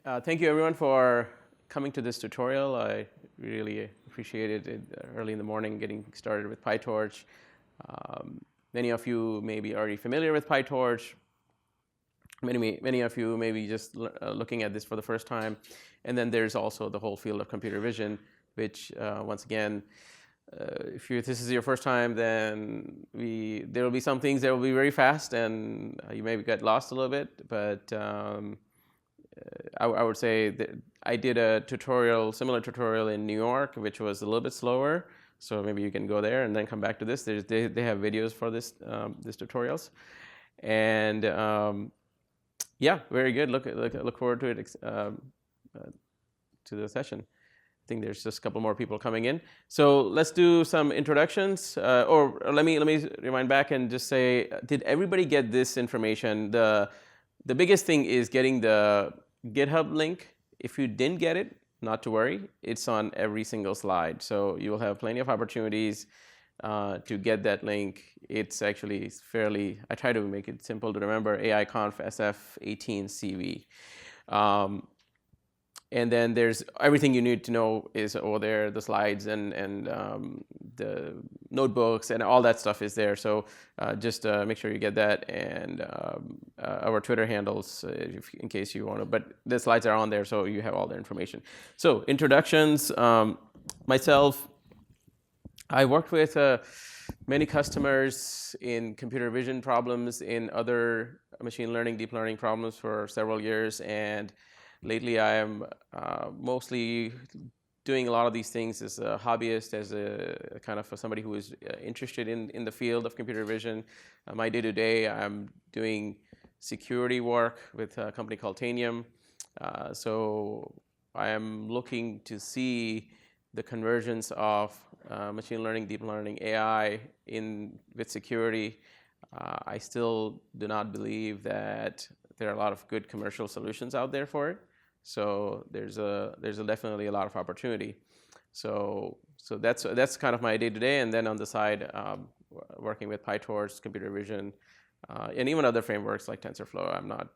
Thank you everyone for coming to this tutorial. I really appreciated it early in the morning getting started with PyTorch. Many of you may be already familiar with PyTorch. Many of you may be just looking at this for the first time. And then there's also the whole field of computer vision, which once again, if this is your first time, then there will be some things that will be very fast and you maybe get lost a little bit, but I would say that I did a similar tutorial in New York, which was a little bit slower. So maybe you can go there and then come back to this. They have videos for this tutorials, and yeah, very good. Look forward to it to the session. I think there's just a couple more people coming in. So let's do some introductions. Or let me rewind back and just say, did everybody get this information? The biggest thing is getting the GitHub link. If you didn't get it, not to worry. It's on every single slide. So you will have plenty of opportunities to get that link. It's actually fairly, I try to make it simple to remember, AIConf SF18CV. And then there's everything you need to know is over there, the slides and the notebooks and all that stuff is there. So just make sure you get that, and our Twitter handles in case you want to. But the slides are on there, so you have all the information. So introductions. Myself, I worked with many customers in computer vision problems, in other machine learning, deep learning problems for several years, and lately, I am mostly doing a lot of these things as a hobbyist, as a kind of somebody who is interested in the field of computer vision. My day-to-day, I'm doing security work with a company called Tanium. So I am looking to see the convergence of machine learning, deep learning, AI with security. I still do not believe that there are a lot of good commercial solutions out there for it. So there's definitely a lot of opportunity. So that's kind of my day-to-day, and then on the side, working with PyTorch, computer vision, and even other frameworks like TensorFlow. I'm not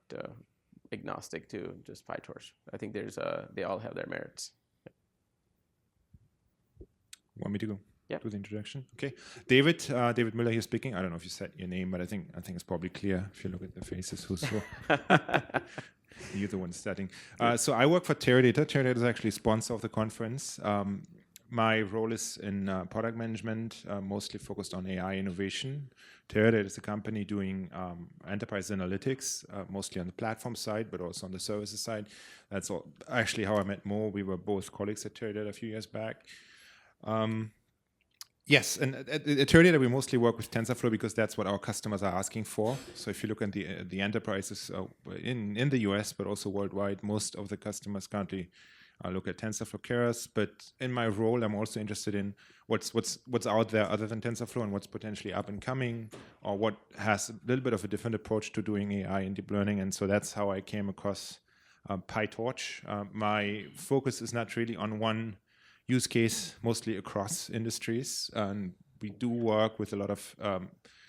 agnostic to just PyTorch. I think they all have their merits. Want me to go? Yeah. To the introduction. Okay, David Mueller here speaking. I don't know if you said your name, but I think it's probably clear if you look at the faces who's who. You're the one starting. So I work for Teradata. Teradata is actually a sponsor of the conference. My role is in product management, mostly focused on AI innovation. Teradata is a company doing enterprise analytics, mostly on the platform side, but also on the services side. That's actually how I met Mo. We were both colleagues at Teradata a few years back. Yes, and at Teradata we mostly work with TensorFlow because that's what our customers are asking for. So if you look at the enterprises in the US, but also worldwide, most of the customers currently look at TensorFlow Keras. But in my role, I'm also interested in what's out there other than TensorFlow and what's potentially up and coming, or what has a little bit of a different approach to doing AI and deep learning. And so that's how I came across PyTorch. My focus is not really on one use case, mostly across industries, and we do work with a lot of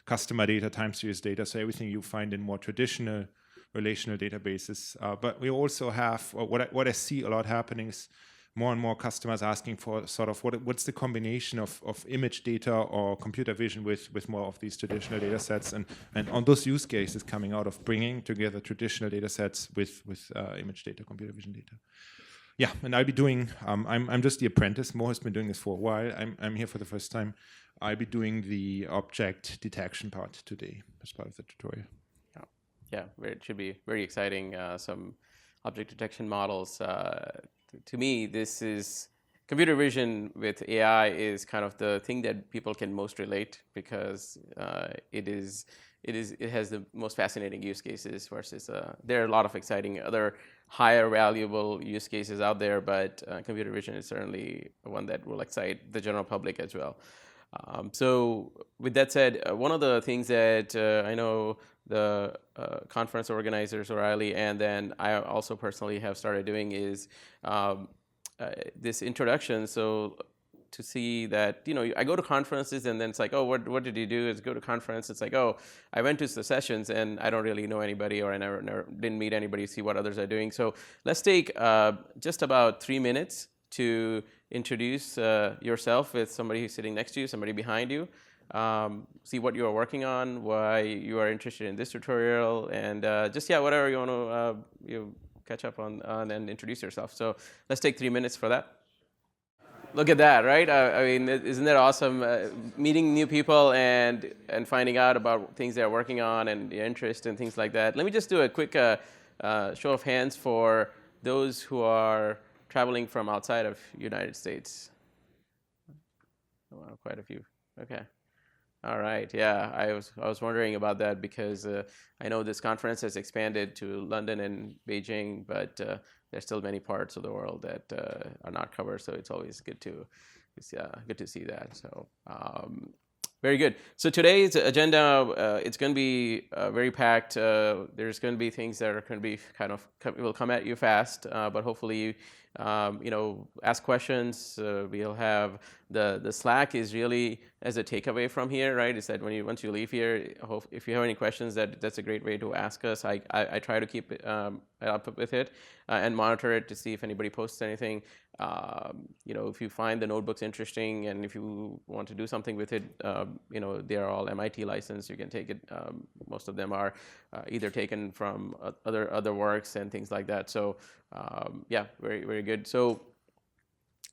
customer data, time series data, so everything you find in more traditional relational databases. But we also have, what I see a lot happening is more and more customers asking for sort of what's the combination of image data or computer vision with more of these traditional data sets, and on those use cases coming out of bringing together traditional data sets with image data, computer vision data. Yeah, and I'll be doing, I'm just the apprentice. Mo has been doing this for a while. I'm here for the first time. I'll be doing the object detection part today as part of the tutorial. Yeah, it should be very exciting. Some object detection models. To me, this is computer vision with AI is kind of the thing that people can most relate, because it has the most fascinating use cases versus there are a lot of exciting other higher valuable use cases out there, but computer vision is certainly one that will excite the general public as well. So with that said, one of the things that I know the conference organizers, O'Reilly, and then I also personally have started doing is this introduction. So to see that, I go to conferences and then it's like, oh, what did you do? Is go to conference. It's like, oh, I went to the sessions and I don't really know anybody, or I never didn't meet anybody, see what others are doing. So let's take just about 3 minutes to introduce yourself with somebody who's sitting next to you, somebody behind you. See what you are working on, why you are interested in this tutorial, and just whatever you want to catch up on and introduce yourself. So let's take 3 minutes for that. Look at that, right? I mean, isn't that awesome? Meeting new people and finding out about things they're working on and the interest and things like that. Let me just do a quick show of hands for those who are traveling from outside of United States. Wow, quite a few. Okay. All right. Yeah, I was wondering about that because I know this conference has expanded to London and Beijing, but there's still many parts of the world that are not covered. So it's always good to see that. So very good. So today's agenda, it's going to be very packed. There's going to be things that are going to be will come at you fast, but hopefully ask questions. We'll have the Slack is really as a takeaway from here, right? Is that once you leave here, if you have any questions, that's a great way to ask us. I try to keep up with it and monitor it to see if anybody posts anything. If you find the notebooks interesting and if you want to do something with it, they are all MIT licensed. You can take it. Most of them are either taken from other works and things like that. So very, very good. So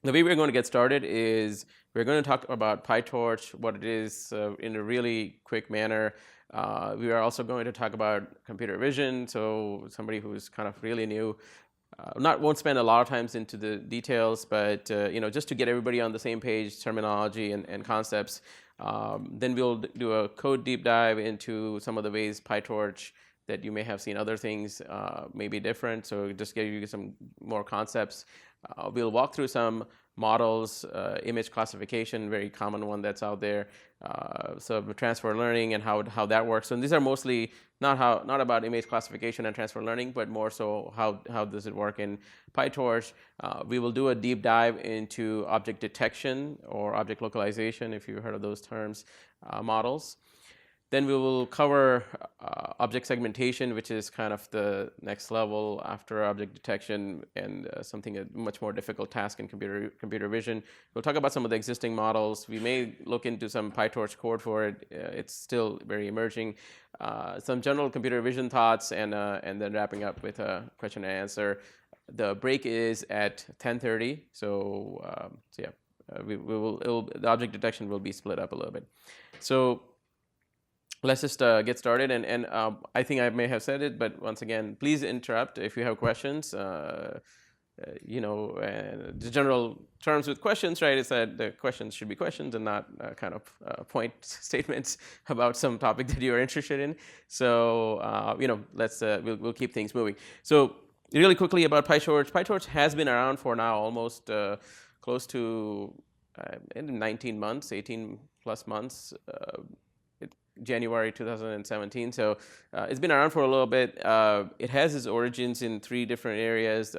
the way we're going to get started is we're going to talk about PyTorch, what it is in a really quick manner. We are also going to talk about computer vision. So somebody who's kind of really new. Won't spend a lot of times into the details, but just to get everybody on the same page, terminology and concepts. Then we'll do a code deep dive into some of the ways PyTorch that you may have seen other things may be different. So just give you some more concepts. We'll walk through some models, image classification, very common one that's out there. So transfer learning and how that works. And these are mostly not about image classification and transfer learning, but more so how does it work in PyTorch. We will do a deep dive into object detection or object localization, if you've heard of those terms, models. Then we will cover object segmentation, which is kind of the next level after object detection and a much more difficult task in computer vision. We'll talk about some of the existing models. We may look into some PyTorch code for it. It's still very emerging. Some general computer vision thoughts, and then wrapping up with a question and answer. The break is at 10:30. The object detection will be split up a little bit. So let's just get started. And I think I may have said it, but once again, please interrupt if you have questions. The general terms with questions, right, is that the questions should be questions and not point statements about some topic that you are interested in. So, we'll keep things moving. So really quickly about PyTorch. PyTorch has been around for now almost close to 19 months, 18 plus months. January 2017. So it's been around for a little bit. It has its origins in 3 different areas.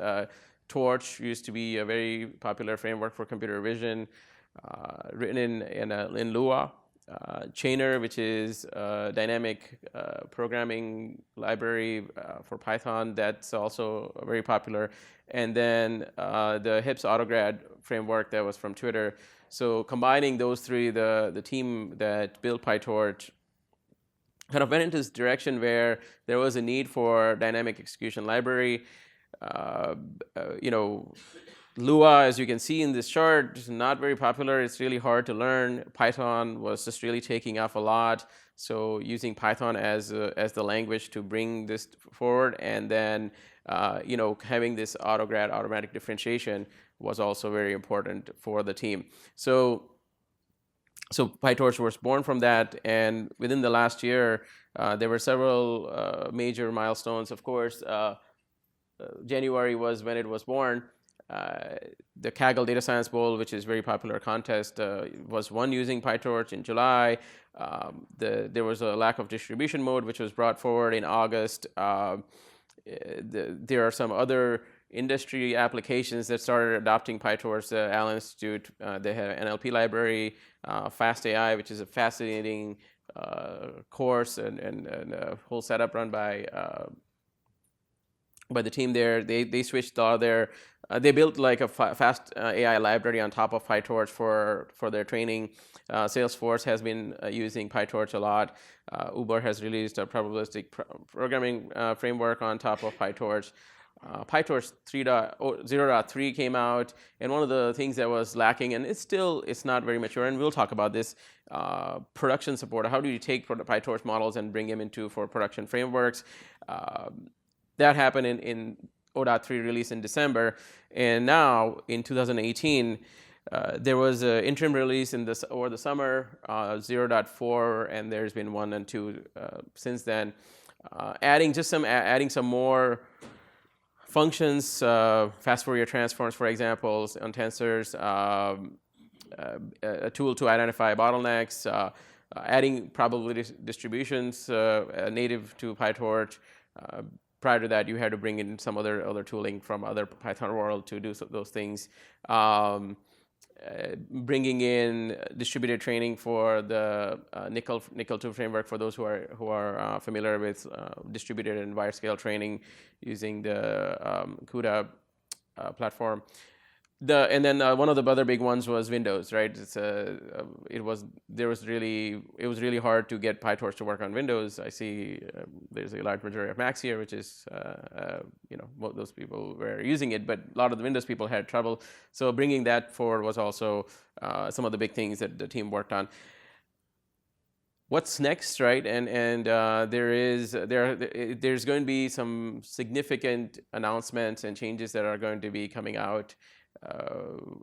Torch used to be a very popular framework for computer vision, written in Lua. Chainer, which is a dynamic programming library for Python, that's also very popular. And then the HIPS AutoGrad framework that was from Twitter. So combining those 3, the team that built PyTorch kind of went into this direction where there was a need for dynamic execution library. Lua, as you can see in this chart, is not very popular. It's really hard to learn. Python was just really taking off a lot. So using Python as the language to bring this forward, and then having this AutoGrad, automatic differentiation, was also very important for the team. So PyTorch was born from that, and within the last year, there were several major milestones. Of course, January was when it was born. The Kaggle Data Science Bowl, which is a very popular contest, was won using PyTorch in July. There was a lack of distribution mode, which was brought forward in August. There are some other industry applications that started adopting PyTorch. The Allen Institute, they have an NLP library, Fast AI, which is a fascinating course and a whole setup run by the team there. They switched all their they built like a fast AI library on top of PyTorch for their training. Salesforce has been using PyTorch a lot. Uber has released a probabilistic programming framework on top of PyTorch. PyTorch 0.3 came out, and one of the things that was lacking, and it's not very mature, and we'll talk about this, production support. How do you take PyTorch models and bring them into for production frameworks? That happened in 0.3 release in December, and now in 2018, there was an interim release over the summer, 0.4, and there's been 1 and 2 since then, adding some more functions, fast Fourier transforms, for example, on tensors, a tool to identify bottlenecks, adding probability distributions native to PyTorch. Prior to that, you had to bring in some other tooling from other Python world to do those things. Bringing in distributed training for the Nickel 2 framework for those who are familiar with distributed and wire scale training using the CUDA platform. And then one of the other big ones was Windows, right? It was really hard to get PyTorch to work on Windows. I see there's a large majority of Macs here, which is those people were using it, but a lot of the Windows people had trouble. So bringing that forward was also some of the big things that the team worked on. What's next, right? And there's going to be some significant announcements and changes that are going to be coming out.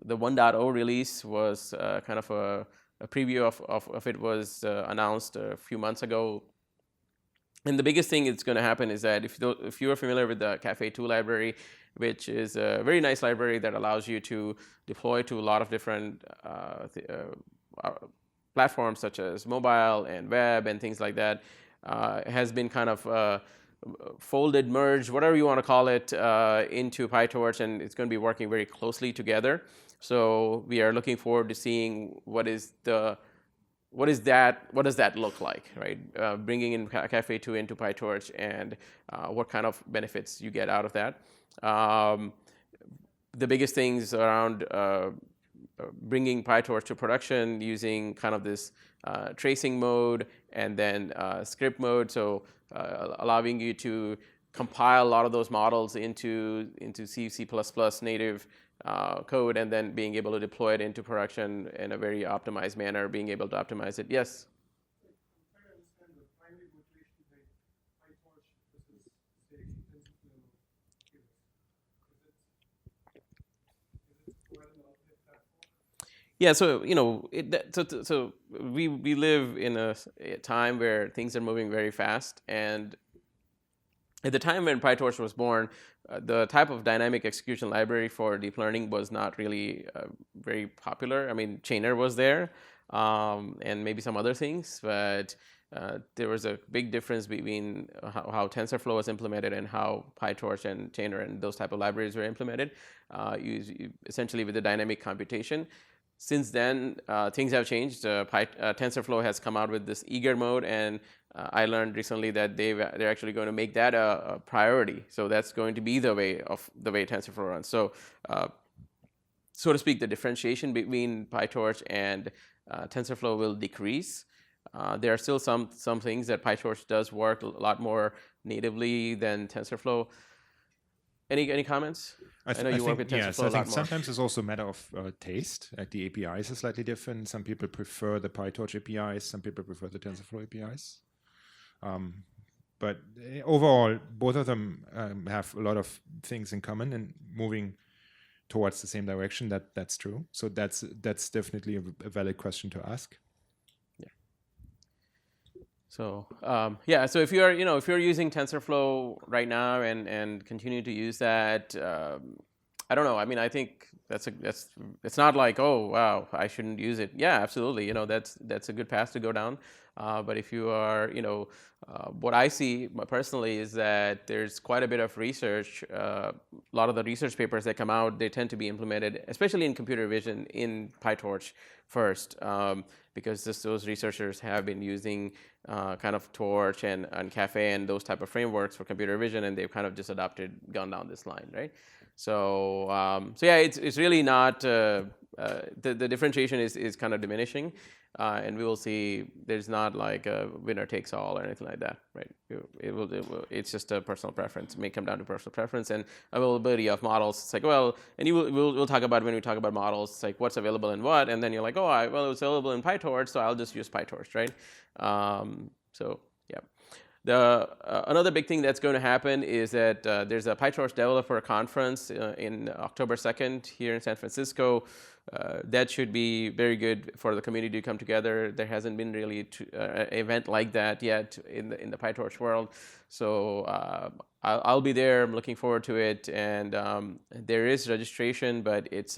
The 1.0 release was kind of a preview of it was announced a few months ago. And the biggest thing that's going to happen is that if you are familiar with the Cafe2 library, which is a very nice library that allows you to deploy to a lot of different platforms such as mobile and web and things like that, has been kind of folded, merged, whatever you want to call it, into PyTorch, and it's going to be working very closely together. So we are looking forward to seeing what does that look like, right? Bringing in Cafe2 into PyTorch and what kind of benefits you get out of that. The biggest things around bringing PyTorch to production using kind of this tracing mode and then script mode. So allowing you to compile a lot of those models into C, C++ native code, and then being able to deploy it into production in a very optimized manner, being able to optimize it. Yes? I'm trying to understand the primary motivation behind PyTorch versus, say, TensorFlow queues. Is it provide an alternate platform? Yeah, so we live in a time where things are moving very fast, and at the time when PyTorch was born, the type of dynamic execution library for deep learning was not really very popular. I mean, Chainer was there, and maybe some other things, but there was a big difference between how TensorFlow was implemented and how PyTorch and Chainer and those type of libraries were implemented, essentially with the dynamic computation. Since then, things have changed. TensorFlow has come out with this eager mode, and I learned recently that they're actually going to make that a priority. So that's going to be the way TensorFlow runs. So, so to speak, the differentiation between PyTorch and TensorFlow will decrease. There are still some things that PyTorch does work a lot more natively than TensorFlow. Any comments? I know you work with TensorFlow a lot more. Sometimes it's also a matter of taste. Like the APIs are slightly different. Some people prefer the PyTorch APIs. Some people prefer the TensorFlow APIs. But overall, both of them have a lot of things in common and moving towards the same direction. That's true. So that's definitely a valid question to ask. So so if you're using TensorFlow right now and continue to use that, I don't know. I mean, I think it's not like, oh wow, I shouldn't use it. Yeah, absolutely. That's a good path to go down. But if you are, what I see personally is that there's quite a bit of research. A lot of the research papers that come out, they tend to be implemented, especially in computer vision, in PyTorch first, because those researchers have been using kind of Torch and Cafe and those type of frameworks for computer vision, and they've kind of just gone down this line, right? So yeah, it's really not the differentiation is kind of diminishing, and we will see. There's not like a winner takes all or anything like that, right? It's just a personal preference. It may come down to personal preference and availability of models. It's like, well, and we'll talk about when we talk about models. It's like what's available in what, and then you're like, oh, well, it's available in PyTorch, so I'll just use PyTorch, right? So yeah. Another big thing that's going to happen is that there's a PyTorch developer conference in October 2nd here in San Francisco. That should be very good for the community to come together. There hasn't been really an event like that yet in the PyTorch world. So I'll be there. I'm looking forward to it. And there is registration, but it's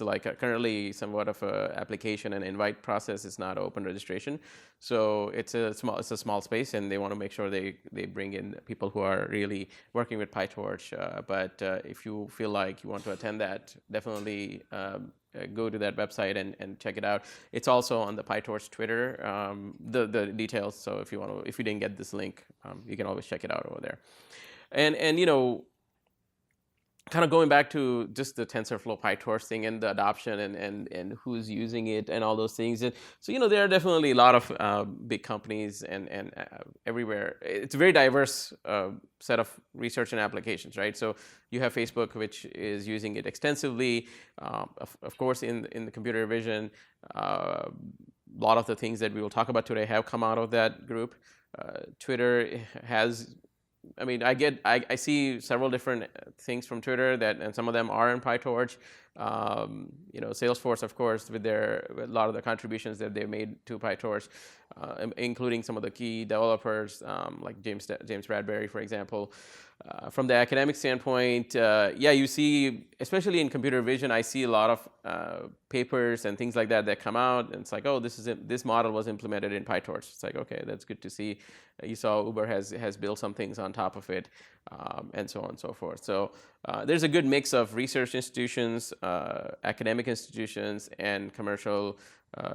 like currently somewhat of a application and invite process. It's not open registration. So it's a small space, and they want to make sure they bring in people who are really working with PyTorch. But if you feel like you want to attend that, definitely go to that website and check it out. It's also on the PyTorch Twitter, the details. So if you didn't get this link, you can always check it out over there. And kind of going back to just the TensorFlow PyTorch thing and the adoption and who's using it and all those things. And so there are definitely a lot of big companies and everywhere. It's a very diverse set of research and applications, right? So you have Facebook, which is using it extensively. Of course, in the computer vision, a lot of the things that we will talk about today have come out of that group. Twitter has. I mean, I see several different things from Twitter and some of them are in PyTorch. Salesforce, of course, with a lot of the contributions that they made to PyTorch, including some of the key developers like James Bradbury, for example. From the academic standpoint, you see, especially in computer vision, I see a lot of papers and things like that come out, and it's like, oh, this model was implemented in PyTorch. It's like, okay, that's good to see. You saw Uber has built some things on top of it, and so on and so forth. So there's a good mix of research institutions, academic institutions, and commercial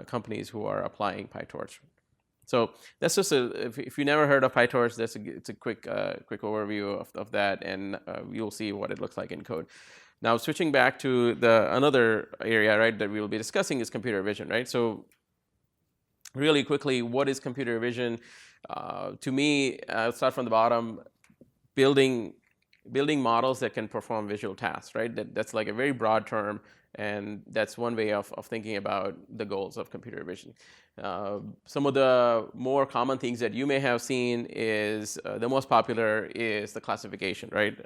companies who are applying PyTorch. So that's just if you never heard of PyTorch, it's a quick overview of that, and you'll see what it looks like in code. Now, switching back to another area, right, that we will be discussing is computer vision, right? So really quickly, what is computer vision? To me, I'll start from the bottom, building models that can perform visual tasks, right? That's like a very broad term, and that's one way of thinking about the goals of computer vision. Some of the more common things that you may have seen is the most popular is the classification, right?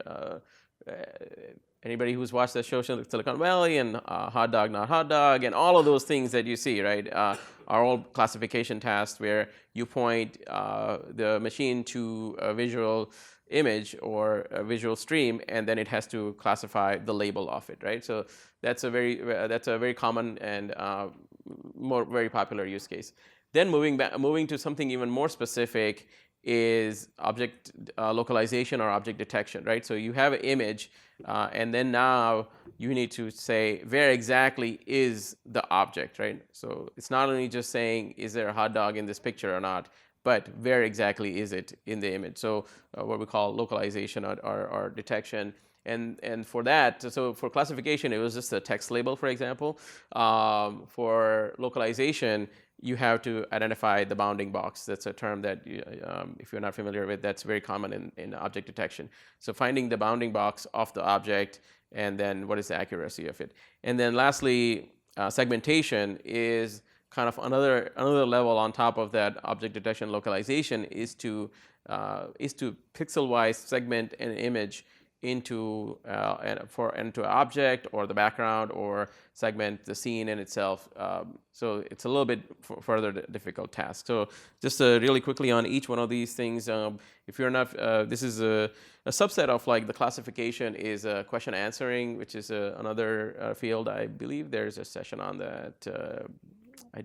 Anybody who's watched that show, Silicon Valley, and hot dog, not hot dog, and all of those things that you see, right, are all classification tasks where you point the machine to a visual image or a visual stream, and then it has to classify the label of it, right? So that's a very common and very popular use case. Then moving to something even more specific is object localization or object detection, right? So you have an image, and then now you need to say where exactly is the object, right? So it's not only just saying is there a hot dog in this picture or not, but where exactly is it in the image? So what we call localization or detection. And for that, so for classification, it was just a text label, for example. For localization, you have to identify the bounding box. That's a term that, if you're not familiar with, that's very common in object detection. So finding the bounding box of the object, and then what is the accuracy of it. And then lastly, segmentation is kind of another level on top of that object detection localization is to pixel-wise segment an image into into an object or the background or segment the scene in itself. So it's a little bit further difficult task. So just really quickly on each one of these things, if you're not, this is a subset of like the classification is question answering, which is another field. I believe there's a session on that. I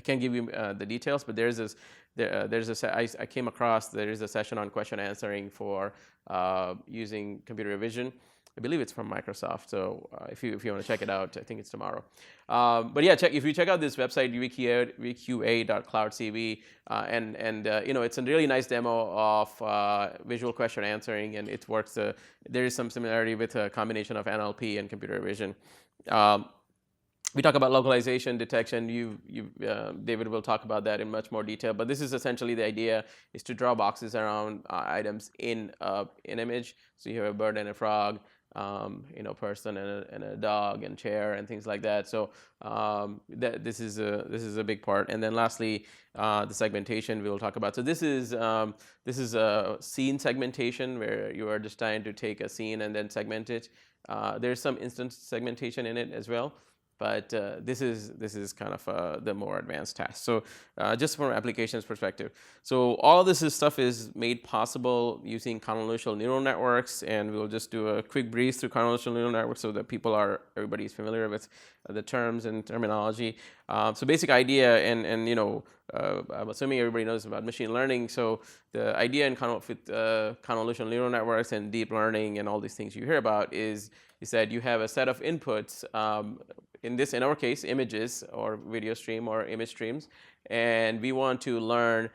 can't give you the details, but there's this. I came across there is a session on question answering for using computer vision. I believe it's from Microsoft. So if you want to check it out, I think it's tomorrow. But yeah, if you check out this website vqa.cloudcv, it's a really nice demo of visual question answering, and it works. There is some similarity with a combination of NLP and computer vision. We talk about localization detection. David will talk about that in much more detail. But this is essentially the idea: is to draw boxes around items in an image. So you have a bird and a frog, person and a dog and chair and things like that. So this is a big part. And then lastly, the segmentation we will talk about. So this is a scene segmentation where you are just trying to take a scene and then segment it. There's some instance segmentation in it as well. But this is kind of the more advanced task. So just from an applications perspective. So all of this stuff is made possible using convolutional neural networks, and we'll just do a quick breeze through convolutional neural networks so that everybody is familiar with the terms and terminology. So basic idea, and I'm assuming everybody knows about machine learning. So the idea with convolutional neural networks and deep learning and all these things you hear about is that you have a set of inputs. In our case, images or video stream or image streams, and we want to learn.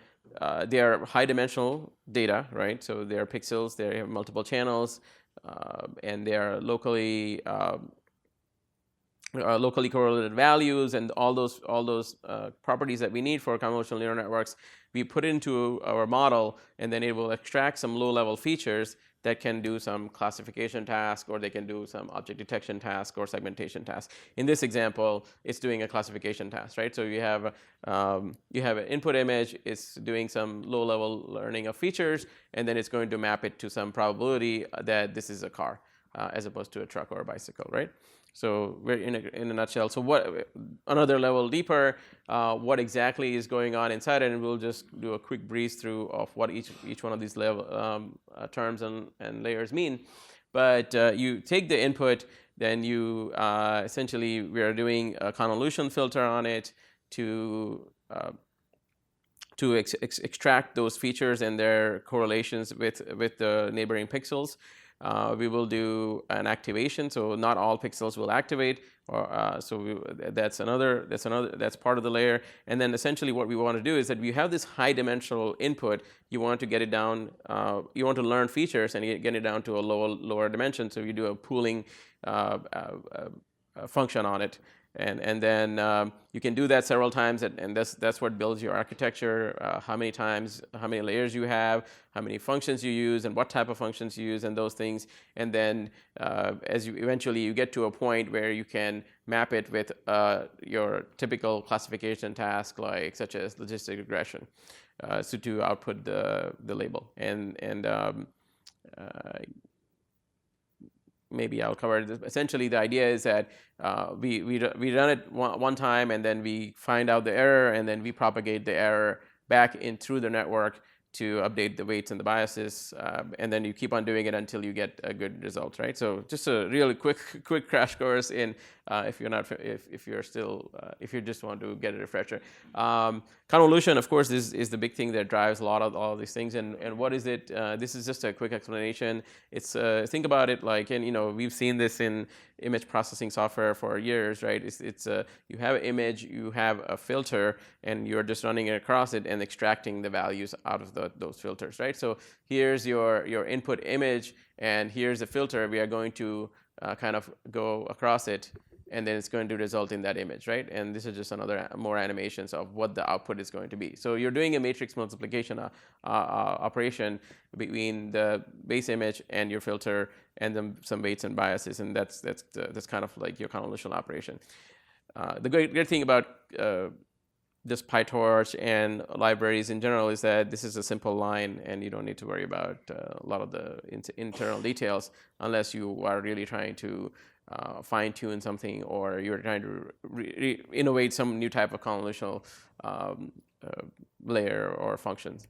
They are high-dimensional data, right? So they are pixels. They have multiple channels, and they are locally correlated values, and all those properties that we need for convolutional neural networks. We put into our model, and then it will extract some low-level features that can do some classification task, or they can do some object detection task or segmentation task. In this example, it's doing a classification task, right? So you have an input image, it's doing some low-level learning of features, and then it's going to map it to some probability that this is a car, as opposed to a truck or a bicycle, right? So we're in a nutshell. So what another level deeper, what exactly is going on inside it, and we'll just do a quick breeze through of what each one of these level terms and layers mean. But you take the input, then you essentially we are doing a convolution filter on it to extract those features and their correlations with the neighboring pixels. We will do an activation, so not all pixels will activate, that's part of the layer. And then essentially what we want to do is that we have this high-dimensional input. You want to get it down. You want to learn features and get it down to a lower dimension. So you do a pooling function on it. And then you can do that several times, and that's what builds your architecture. How many layers you have, how many functions you use, and what type of functions you use, and those things. And then as you eventually get to a point where you can map it with your typical classification task, such as logistic regression, so to output the label. Maybe I'll cover it. Essentially, the idea is that we run it one time, and then we find out the error, and then we propagate the error back in through the network to update the weights and the biases, and then you keep on doing it until you get a good result, right? So just a really quick crash course in if you just want to get a refresher. Convolution, of course, is the big thing that drives a lot of all of these things. And what is it? This is just a quick explanation. It's think about it we've seen this in image processing software for years, right? It's you have an image, you have a filter, and you're just running it across it and extracting the values out of those filters, right? So here's your input image, and here's a filter. We are going to kind of go across it, and then it's going to result in that image, right? And this is just more animations of what the output is going to be. So you're doing a matrix multiplication operation between the base image and your filter, and then some weights and biases, and that's kind of like your convolutional operation. The great thing about just PyTorch and libraries in general is that this is a simple line, and you don't need to worry about a lot of the internal details unless you are really trying to fine-tune something, or you're trying to innovate some new type of convolutional layer or functions.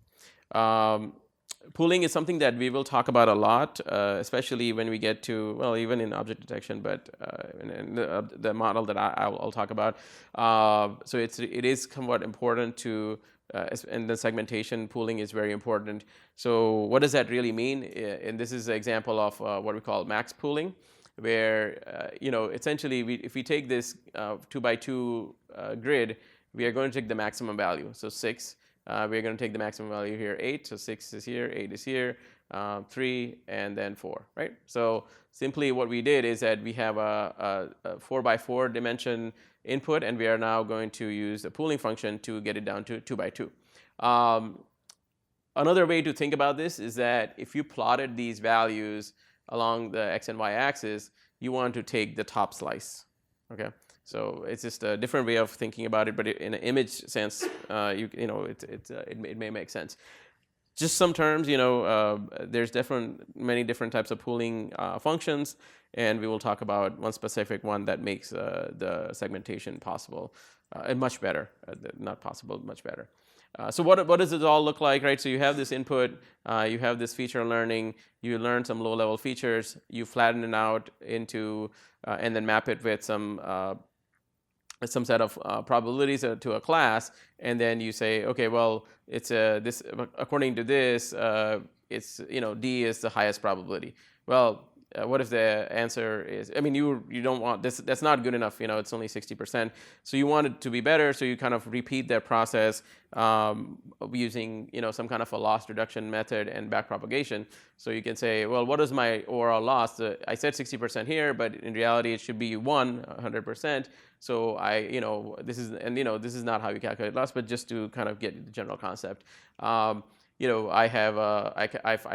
Pooling is something that we will talk about a lot, especially when we get to, well, even in object detection, but in the model that I'll talk about. So it is somewhat important to, and the segmentation pooling is very important. So what does that really mean? And this is an example of what we call max pooling, where essentially if we take this 2x2 grid, we are going to take the maximum value, so 6. We're going to take the maximum value here, 8. So 6 is here, 8 is here, 3, and then 4, right? So simply what we did is that we have a 4x4 dimension input, and we are now going to use a pooling function to get it down to 2x2. Another way to think about this is that if you plotted these values along the x and y axis, you want to take the top slice, okay? So it's just a different way of thinking about it, but in an image sense, it may make sense. Just some terms, there's many different types of pooling functions, and we will talk about one specific one that makes the segmentation possible, and much better, not possible, much better. So what does it all look like, right? So you have this input, you have this feature learning, you learn some low-level features, you flatten it out into, and then map it with some set of probabilities to a class, and then you say, okay, well, it's this according to this, it's D is the highest probability. Well, what if the answer is? I mean, you don't want this. That's not good enough. It's only 60%. So you want it to be better. So you kind of repeat that process using some kind of a loss reduction method and backpropagation. So you can say, well, what is my overall loss? I said 60% here, but in reality it should be 100%. So this is not how you calculate loss, but just to kind of get the general concept. I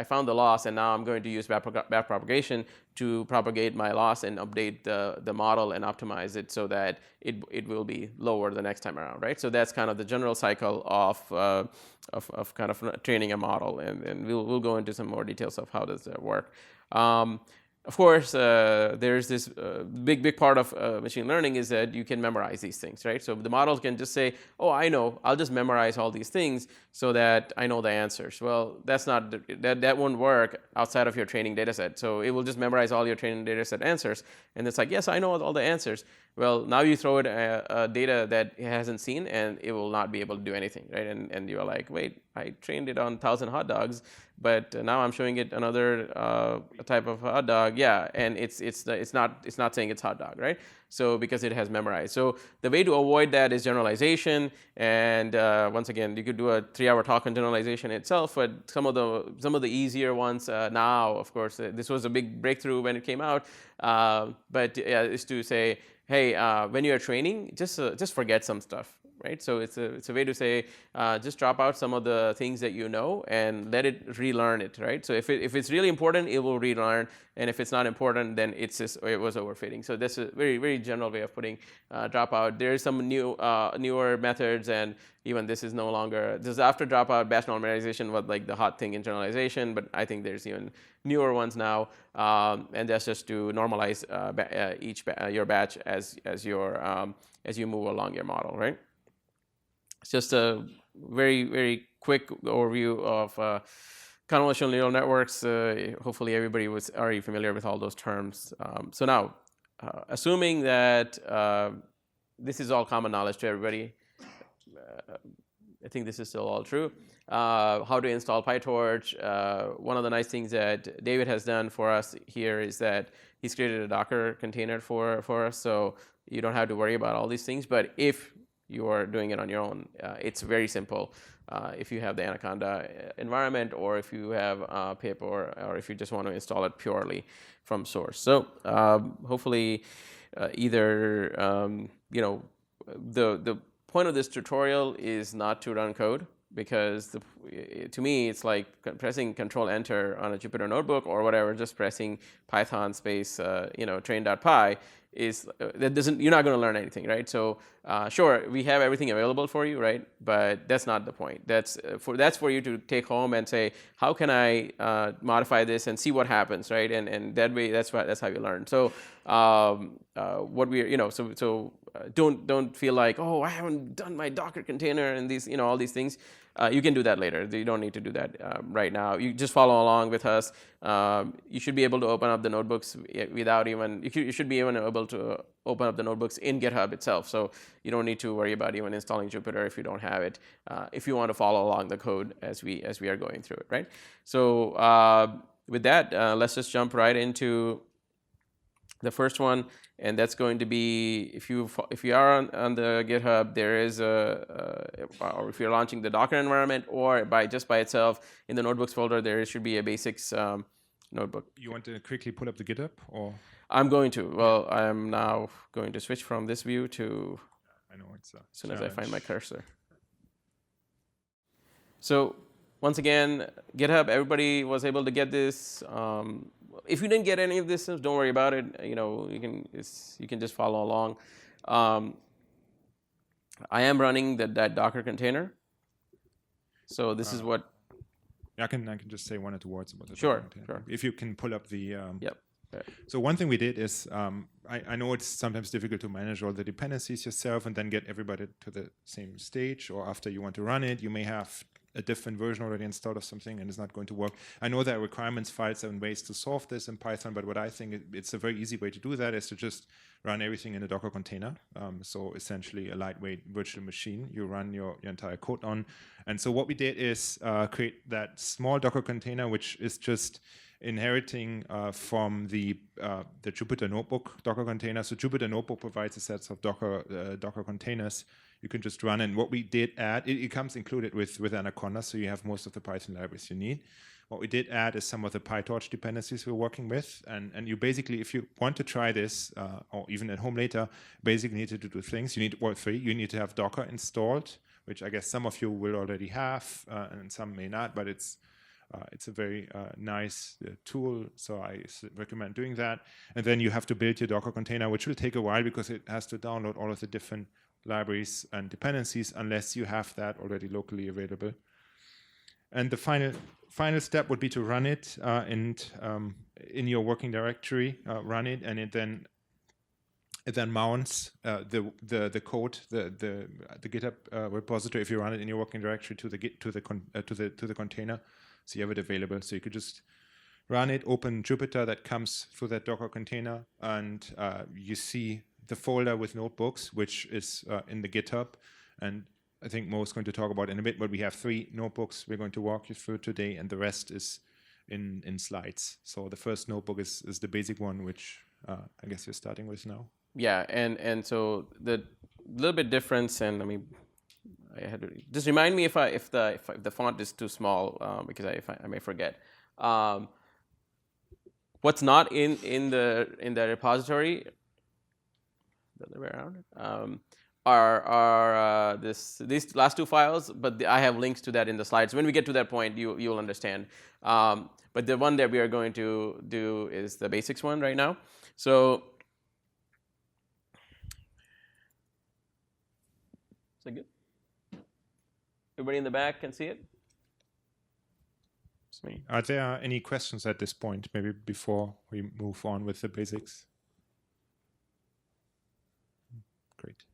found the loss, and now I'm going to use backpropagation to propagate my loss and update the model and optimize it so that it will be lower the next time around, right? So that's kind of the general cycle of kind of training a model, and we'll go into some more details of how does that work. Of course, there's this big part of machine learning is that you can memorize these things, right? So the model can just say, oh, I know, I'll just memorize all these things so that I know the answers. Well, that won't work outside of your training data set. So it will just memorize all your training data set answers. And it's like, yes, I know all the answers. Well, now you throw it data that it hasn't seen, and it will not be able to do anything, right? And you're like, wait, I trained it on 1,000 hot dogs, but now I'm showing it another type of hot dog. Yeah, and it's not saying it's hot dog, right? So because it has memorized. So the way to avoid that is generalization. And once again, you could do a 3-hour talk on generalization itself. But some of the easier ones now, of course, this was a big breakthrough when it came out. But is to say, hey, when you're training, just forget some stuff. Right, so it's a way to say just drop out some of the things that you know and let it relearn it. Right, so if it's really important, it will relearn, and if it's not important, then it was overfitting. So this is a very, very general way of putting dropout. There is some newer methods, and even this is no longer. This is after dropout. Batch normalization was like the hot thing in generalization, but I think there's even newer ones now, and that's just to normalize your batch as you move along your model. Right. It's just a very, very quick overview of convolutional neural networks. Hopefully everybody was already familiar with all those terms. So now, assuming that this is all common knowledge to everybody, I think this is still all true. How to install PyTorch. One of the nice things that David has done for us here is that he's created a Docker container for us, so you don't have to worry about all these things. But if you are doing it on your own, it's very simple. If you have the Anaconda environment, or if you have pip, or if you just want to install it purely from source. So hopefully, either the point of this tutorial is not to run code, because to me it's like pressing Control-Enter on a Jupyter notebook or whatever, just pressing Python space train.py. is that doesn't, you're not going to learn anything, right? So sure, we have everything available for you, right? But that's not the point. That's for you to take home and say, how can I modify this and see what happens, right? And that way, that's how you learn. So what we, don't feel like, oh, I haven't done my Docker container and these, all these things. You can do that later. You don't need to do that right now. You just follow along with us. You should be able to open up the notebooks without even, you should be even able to open up the notebooks in GitHub itself. So you don't need to worry about even installing Jupyter if you don't have it, if you want to follow along the code as we are going through it, right? So with that, let's just jump right into the first one, and that's going to be if you are on the GitHub, there is or if you're launching the Docker environment, or by itself in the notebooks folder, there should be a basics notebook. You want to quickly pull up the GitHub, or? I'm going to. Well, I'm now going to switch from this view to. I know it's as soon as I find my cursor. So once again, GitHub, everybody was able to get this. If you didn't get any of this, don't worry about it. You can just follow along. I am running that Docker container. So this is what. I can just say one or two words about the Sure, Docker container. sure. If you can pull up the. Yep. So one thing we did is, I know it's sometimes difficult to manage all the dependencies yourself and then get everybody to the same stage, or after you want to run it, you may have a different version already installed of something and it's not going to work. I know there are requirements files and ways to solve this in Python, but what I think it's a very easy way to do that is to just run everything in a Docker container. So essentially a lightweight virtual machine you run your entire code on. And so what we did is create that small Docker container, which is just inheriting from the Jupyter Notebook Docker container. So Jupyter Notebook provides a set of Docker containers you can just run. And what we did add, it comes included with Anaconda, so you have most of the Python libraries you need. What we did add is some of the PyTorch dependencies we're working with. And you basically, if you want to try this, or even at home later, basically need to do two things. You need, well, three. You need to have Docker installed, which I guess some of you will already have, and some may not, but it's a very nice tool, so I recommend doing that. And then you have to build your Docker container, which will take a while because it has to download all of the different libraries and dependencies unless you have that already locally available. And the final step would be to run it and in your working directory, run it, and it then mounts the code, the GitHub repository if you run it in your working directory to the container. So you have it available. So you could just run it, open Jupyter that comes through that Docker container, and you see the folder with notebooks, which is in the GitHub. And I think Mo is going to talk about it in a bit, but we have 3 notebooks we're going to walk you through today, and the rest is in slides. So the first notebook is the basic one, which I guess you're starting with now. Yeah, and so the little bit difference, and I mean, I had to just remind me if the font is too small, because I may forget. What's not in the repository, the other way around, are these last 2 files, but I have links to that in the slides. When we get to that point, you'll understand. But the one that we are going to do is the basics one right now. So. Is that good? Everybody in the back can see it? It's me. Are there any questions at this point, maybe before we move on with the basics? Great.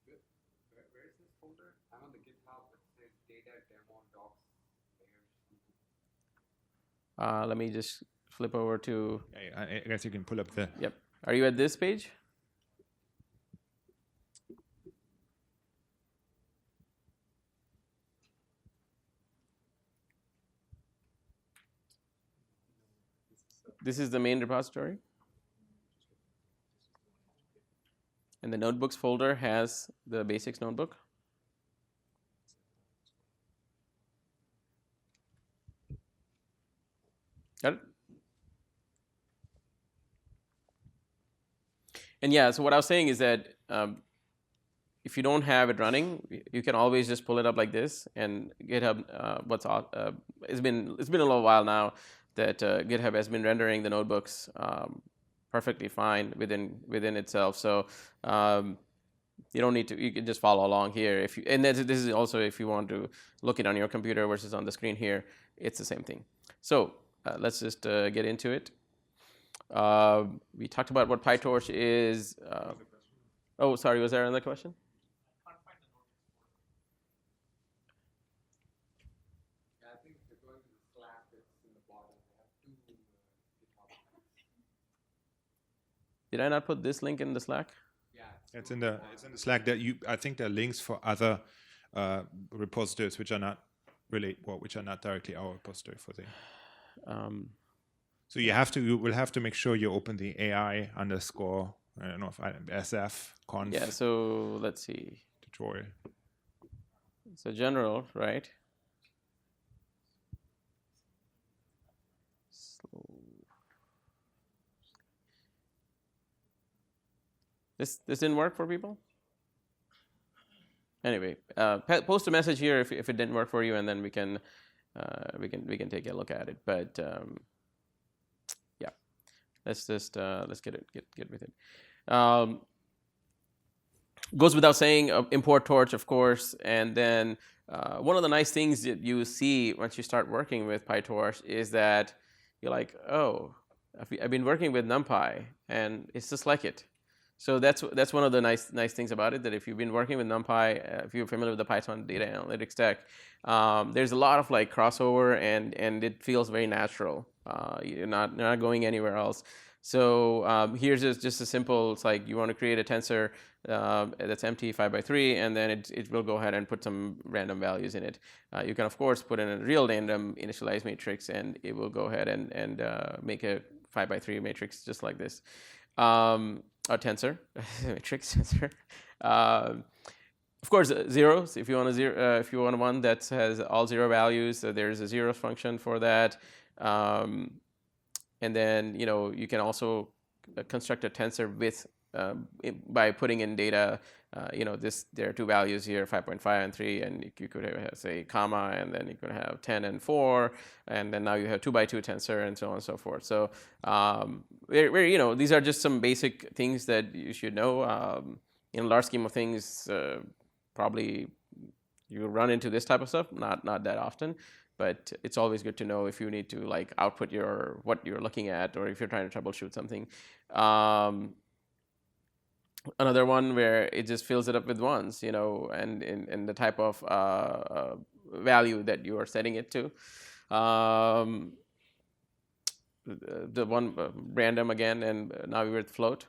Where is this folder? I'm on the GitHub. It says data demo docs layers. Let me just flip over to. I guess you can pull up the. Yep. Are you at this page? This is the main repository. And the notebooks folder has the basics notebook. Got it? And yeah, so what I was saying is that if you don't have it running, you can always just pull it up like this. And GitHub, it's been a little while now, that GitHub has been rendering the notebooks perfectly fine within itself. So you don't need to. You can just follow along here. If you, and this is also if you want to look it on your computer versus on the screen here, it's the same thing. So let's just get into it. We talked about what PyTorch is. Oh, sorry, was there another question? Yeah, I think if you're going to the Slack, it's in the bottom. They have two GitHub links. Did I not put this link in the Slack? Yeah, It's in the Slack. That I think there are links for other repositories which are not which are not directly our repository for the. So you will have to make sure you open the AI underscore I don't know if SF conf. Yeah. So let's see. Tutorial. So general, right? This didn't work for people. Anyway, post a message here if it didn't work for you, and then we can take a look at it. But yeah, let's just let's get with it. Goes without saying, import Torch, of course, and then one of the nice things that you see once you start working with PyTorch is that you're like, oh, I've been working with NumPy, and it's just like it. So that's one of the nice things about it, that if you've been working with NumPy, if you're familiar with the Python data analytics stack, there's a lot of like crossover, and it feels very natural. You're not going anywhere else. So here's just a simple, it's like you want to create a tensor that's empty 5x3, and then it will go ahead and put some random values in it. You can, of course, put in a real random initialized matrix, and it will go ahead and make a 5x3 matrix just like this. Or tensor, matrix tensor. Of course, zeros. If you want if you want one that has all zero values, so there's a zeros function for that. And then you can also construct a tensor with by putting in data. There are two values here, 5.5 and 3, and you could have, say, comma, and then you could have 10 and 4, and then now you have 2x2 tensor, and so on and so forth. So these are just some basic things that you should know. In a large scheme of things, probably you run into this type of stuff, not that often. But it's always good to know if you need to like output what you're looking at, or if you're trying to troubleshoot something. Another one where it just fills it up with ones, and in the type of value that you are setting it to. The one random again, and now we're with float.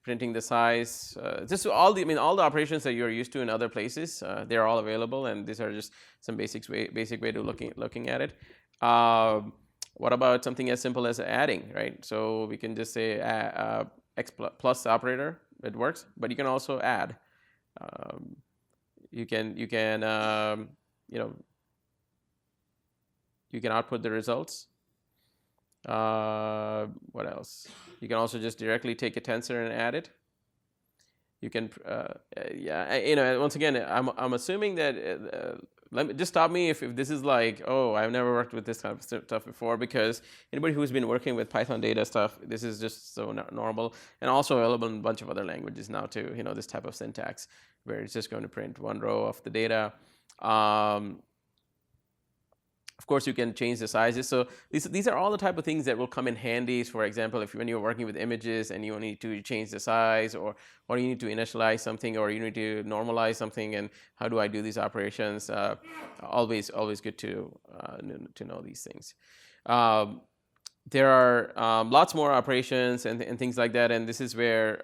Printing the size, just all the operations that you're used to in other places, they're all available, and these are just some basic way to looking at it. What about something as simple as adding, right? So we can just say x plus operator, it works, but you can also add. You can output the results. What else? You can also just directly take a tensor and add it. You can, once again, I'm assuming that. Let me just stop me if this is like, oh, I've never worked with this kind of stuff before, because anybody who's been working with Python data stuff, this is just so normal, and also available in a bunch of other languages now too. This type of syntax where it's just going to print one row of the data. Of course, you can change the sizes. So these are all the type of things that will come in handy. For example, when you're working with images and you need to change the size, or you need to initialize something, or you need to normalize something, and how do I do these operations? Always good to know these things. There are lots more operations and things like that, and this is where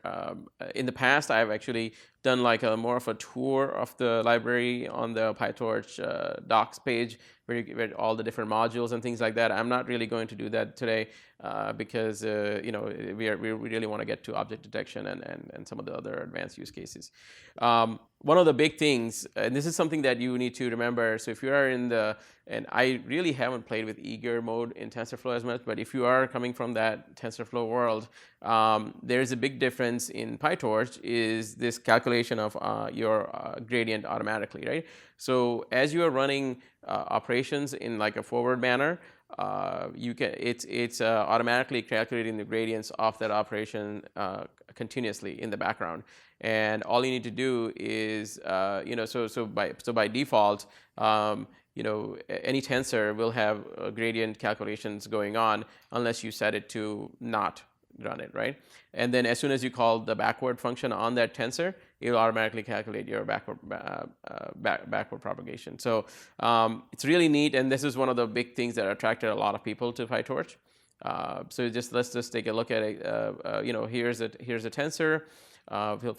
in the past I've actually done like more of a tour of the library on the PyTorch docs page, where you get all the different modules and things like that. I'm not really going to do that today because we really want to get to object detection and some of the other advanced use cases. One of the big things, and this is something that you need to remember, so if you are and I really haven't played with eager mode in TensorFlow as much, but if you are coming from that TensorFlow world, there's a big difference in PyTorch is this calculation calculation of your gradient automatically, right? So as you are running operations in like a forward manner, it's automatically calculating the gradients of that operation continuously in the background. And all you need to do is, so by default, any tensor will have gradient calculations going on unless you set it to not run it, right? And then as soon as you call the backward function on that tensor, it will automatically calculate your backward propagation. So it's really neat, and this is one of the big things that attracted a lot of people to PyTorch. So let's just take a look at it. Here's a tensor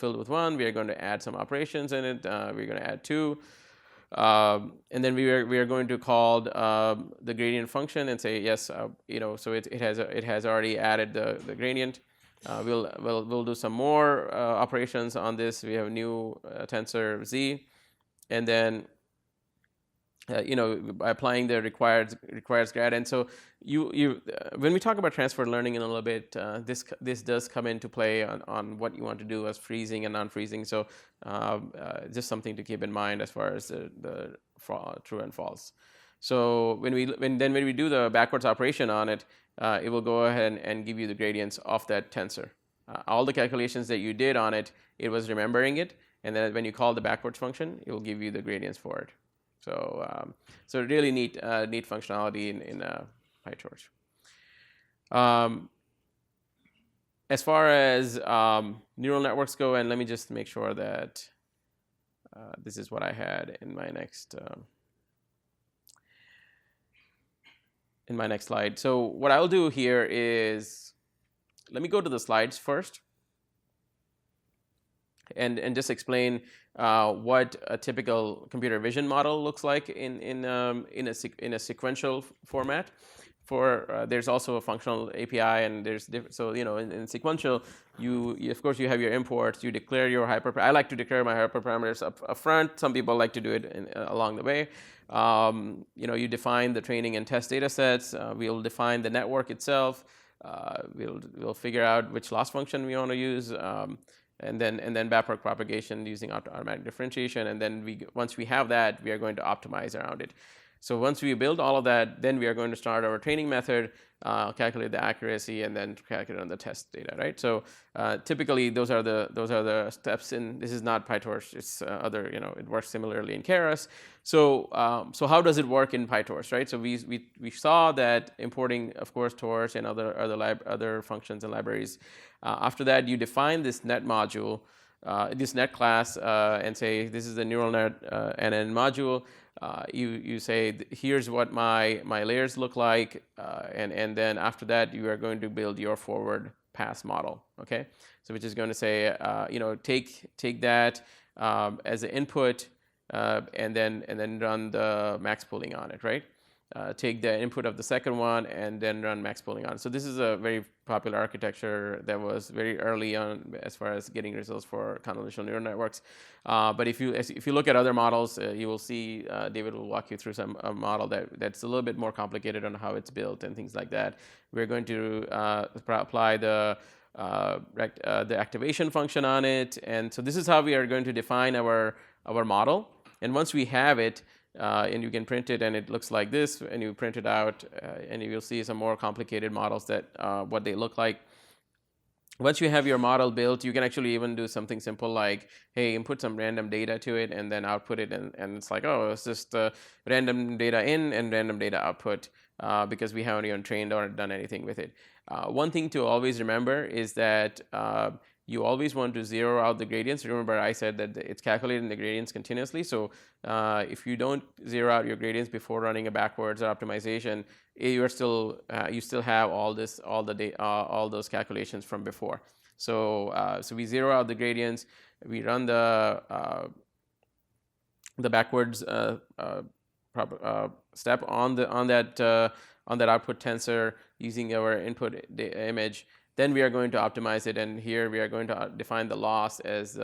filled with 1. We are going to add some operations in it. We're going to add 2. And then we are going to call the gradient function and say yes, so it has already added the gradient. We'll do some more operations on this. We have a new tensor z, and then by applying the requires grad. And so when we talk about transfer learning in a little bit, this does come into play on what you want to do as freezing and non-freezing. So just something to keep in mind as far as the true and false. So when we do the backwards operation on it, it will go ahead and give you the gradients of that tensor. All the calculations that you did on it, it was remembering it, and then when you call the backwards function, it will give you the gradients for it. So really neat functionality in PyTorch. As far as neural networks go, and let me just make sure that this is what I had in my next slide. So what I'll do here is, let me go to the slides first and just explain what a typical computer vision model looks like in a sequential format. There's also a functional API, and there's so in sequential, you of course you have your imports. You declare your I like to declare my hyperparameters up front. Some people like to do it along the way. You define the training and test data sets. We'll define the network itself. We'll figure out which loss function we want to use. And then backward propagation using automatic differentiation, and then once we have that, we are going to optimize around it. So once we build all of that, then we are going to start our training method, calculate the accuracy, and then calculate on the test data, right? So typically those are the steps. And this is not PyTorch; it's other. It works similarly in Keras. So how does it work in PyTorch, right? So we saw that importing, of course, torch and other functions and libraries. After that, you define this net module, this net class, and say this is the neural net NN module. You say here's what my layers look like, and then after that you are going to build your forward pass model. Okay, so which is going to say take that as an input, and then run the max pooling on it, right? Take the input of the second one and then run max pooling on. So this is a very popular architecture that was very early on as far as getting results for convolutional neural networks. But if you look at other models, you will see David will walk you through a model that's a little bit more complicated on how it's built and things like that. We're going to apply the activation function on it, and so this is how we are going to define our model. And once we have it, and you can print it, and it looks like this, and you print it out, and you will see some more complicated models that what they look like. Once you have your model built, you can actually even do something simple like, hey, input some random data to it, and then output it, and it's like, oh, it's just random data in and random data output, because we haven't even trained or done anything with it. One thing to always remember is that you always want to zero out the gradients. Remember, I said that it's calculating the gradients continuously. So if you don't zero out your gradients before running a backwards or optimization, you still have all those calculations from before. So we zero out the gradients. We run the backwards step on that output tensor using our input image. Then we are going to optimize it, and here we are going to define the loss as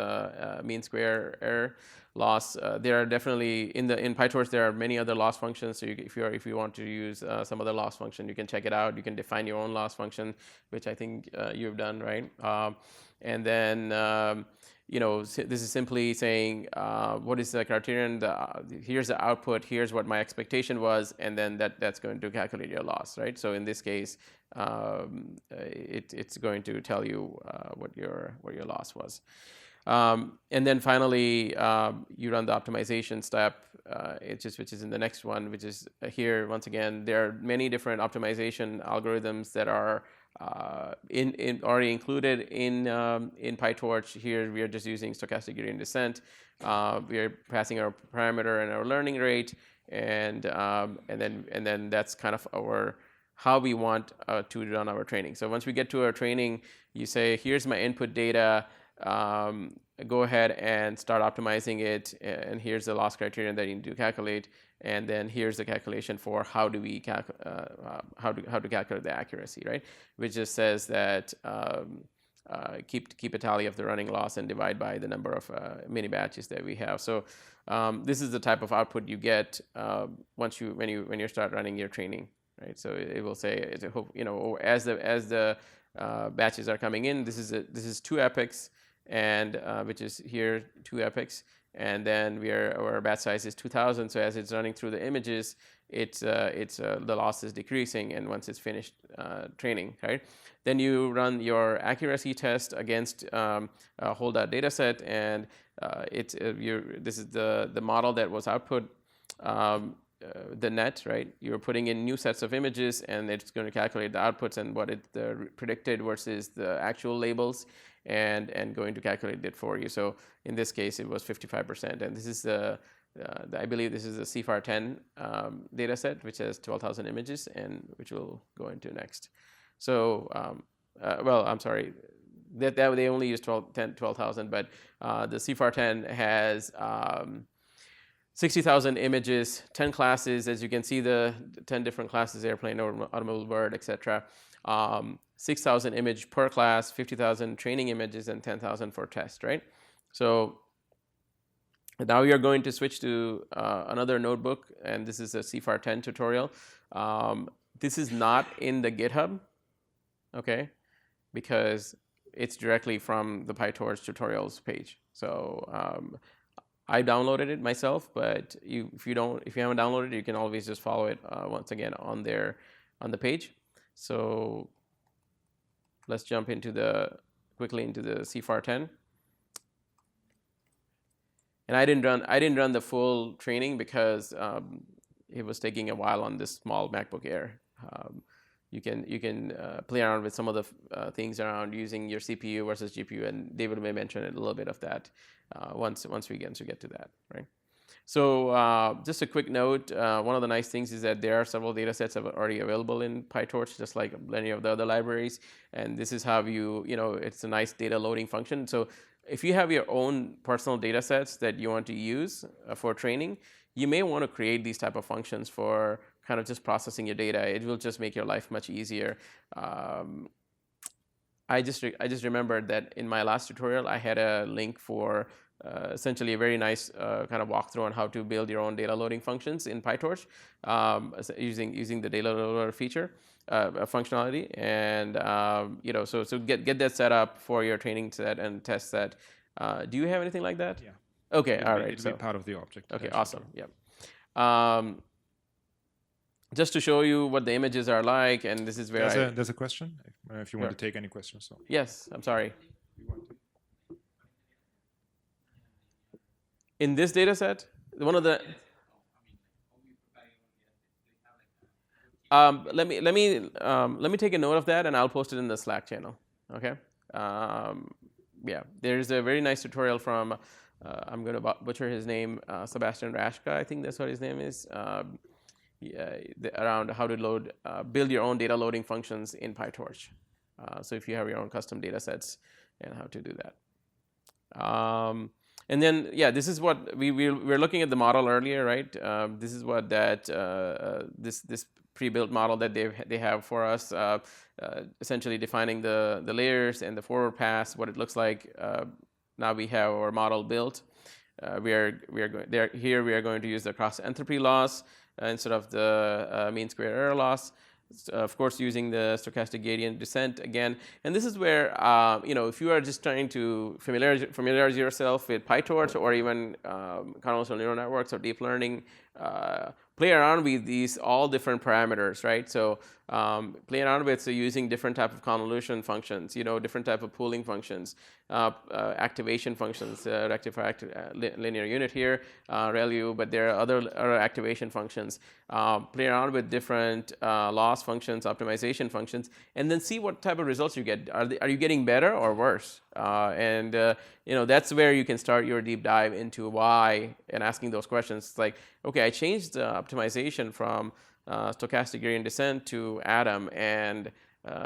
mean square error loss. There are definitely in PyTorch there are many other loss functions. So if you want to use some other loss function, you can check it out. You can define your own loss function, which I think you've done, right? And then this is simply saying what is the criterion. Here's the output. Here's what my expectation was, and then that's going to calculate your loss, right? So in this case, it's going to tell you what your loss was. And then finally, you run the optimization step, which is in the next one, which is here. Once again, there are many different optimization algorithms that are already included in PyTorch. Here, we are just using stochastic gradient descent. We are passing our parameter and our learning rate, and then that's kind of how we want to run our training. So once we get to our training, you say, here's my input data. Go ahead and start optimizing it, and here's the loss criterion that you need to calculate, and then here's the calculation for how to calculate the accuracy, right? Which just says that keep a tally of the running loss and divide by the number of mini batches that we have. So this is the type of output you get when you start running your training, right? So it will say, as the batches are coming in, this is 2 epochs, and which is here 2 epochs, and then our batch size is 2,000. So as it's running through the images, the loss is decreasing, and once it's finished training, right? Then you run your accuracy test against a whole data set, and this is the model that was output. The net, right? You're putting in new sets of images, and it's going to calculate the outputs and what it predicted versus the actual labels, and going to calculate it for you. So in this case, it was 55%, and this is I believe this is the CFAR10 data set, which has 12,000 images, and which we'll go into next. So, I'm sorry, that they only use 12,000, but the CFAR10 has 60,000 images, 10 classes. As you can see, the 10 different classes: airplane, automobile, bird, etc. 6,000 image per class, 50,000 training images, and 10,000 for test, right? So now we are going to switch to another notebook, and this is a CFAR10 tutorial. This is not in the GitHub, okay, because it's directly from the PyTorch tutorials page. So I downloaded it myself, but if you haven't downloaded it, you can always just follow it once again on the page. So let's jump quickly into the CFAR10. And I didn't run the full training because it was taking a while on this small MacBook Air. You can play around with some of the things around using your CPU versus GPU, and David may mention a little bit of that once we get to that, right? So just a quick note, one of the nice things is that there are several data sets already available in PyTorch, just like many of the other libraries, and this is how it's a nice data loading function. So if you have your own personal data sets that you want to use for training, you may want to create these type of functions for kind of just processing your data. It will just make your life much easier. I just remembered that in my last tutorial, I had a link for essentially a very nice kind of walkthrough on how to build your own data loading functions in PyTorch using the data loader feature functionality, and so get that set up for your training set and test set. Do you have anything like that? Yeah. Okay. All right. It'll be part of the object. Okay. Awesome. Yep. Just to show you what the images are like, and this is where there's a question. If you want to take any questions. So. Yes. I'm sorry. In this data set, one of the let me take a note of that, and I'll post it in the Slack channel. Okay. There's a very nice tutorial from I'm going to butcher his name, Sebastian Rashka, I think that's what his name is. Around how to build your own data loading functions in PyTorch. So if you have your own custom data sets, and how to do that. And then, this is what we're looking at the model earlier, right? This is what this pre-built model that they have for us, essentially defining the layers and the forward pass, what it looks like. Now we have our model built. We are going to use the cross entropy loss instead of the mean square error loss. of course, using the stochastic gradient descent again. And this is where, if you are just trying to familiarize yourself with PyTorch or even convolutional neural networks or deep learning, play around with these all different parameters, right? So play around with using different type of convolution functions, different type of pooling functions, activation functions, rectifier linear unit here, ReLU, but there are other activation functions. Play around with different loss functions, optimization functions, and then see what type of results you get. Are you getting better or worse? That's where you can start your deep dive into why and asking those questions. It's like, okay, I changed the optimization from stochastic gradient descent to Atom, and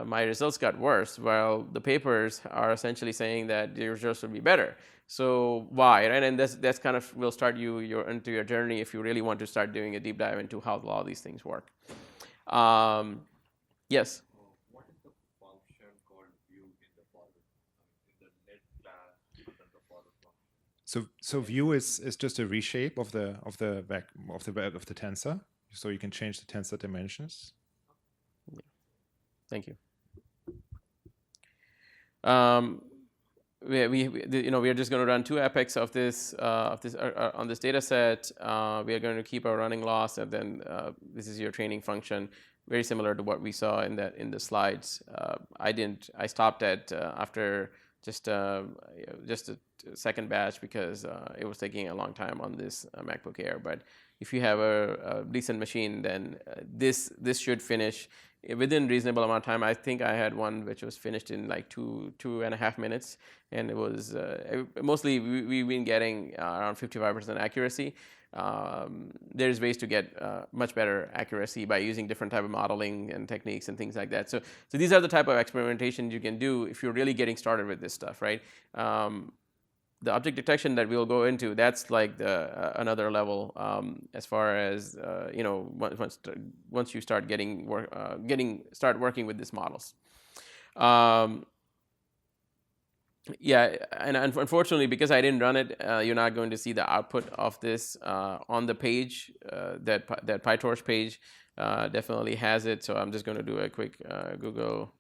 my results got worse. Well, the papers are essentially saying that the results will be better. So why, right? And that's kind of will start you into your journey if you really want to start doing a deep dive into how all these things work. Yes. What is the function called view in the forward, in the net class under the forward function? So view is just a reshape of the tensor, so you can change the tensor dimensions. Thank you. We are just going to run 2 epochs of this on this data set. We are going to keep our running loss, and then this is your training function, very similar to what we saw in the slides. I stopped at after just a second batch because it was taking a long time on this MacBook Air. But if you have a decent machine, then this should finish within reasonable amount of time. I think I had one which was finished in like 2.5 minutes, and it was mostly we've been getting around 55% accuracy. There's ways to get much better accuracy by using different type of modeling and techniques and things like that. So these are the type of experimentation you can do if you're really getting started with this stuff, right? The object detection that we'll go into, that's like another level as far as once you start start working with these models. Yeah, and unfortunately, because I didn't run it, you're not going to see the output of this on the page. That PyTorch page definitely has it. So I'm just going to do a quick Google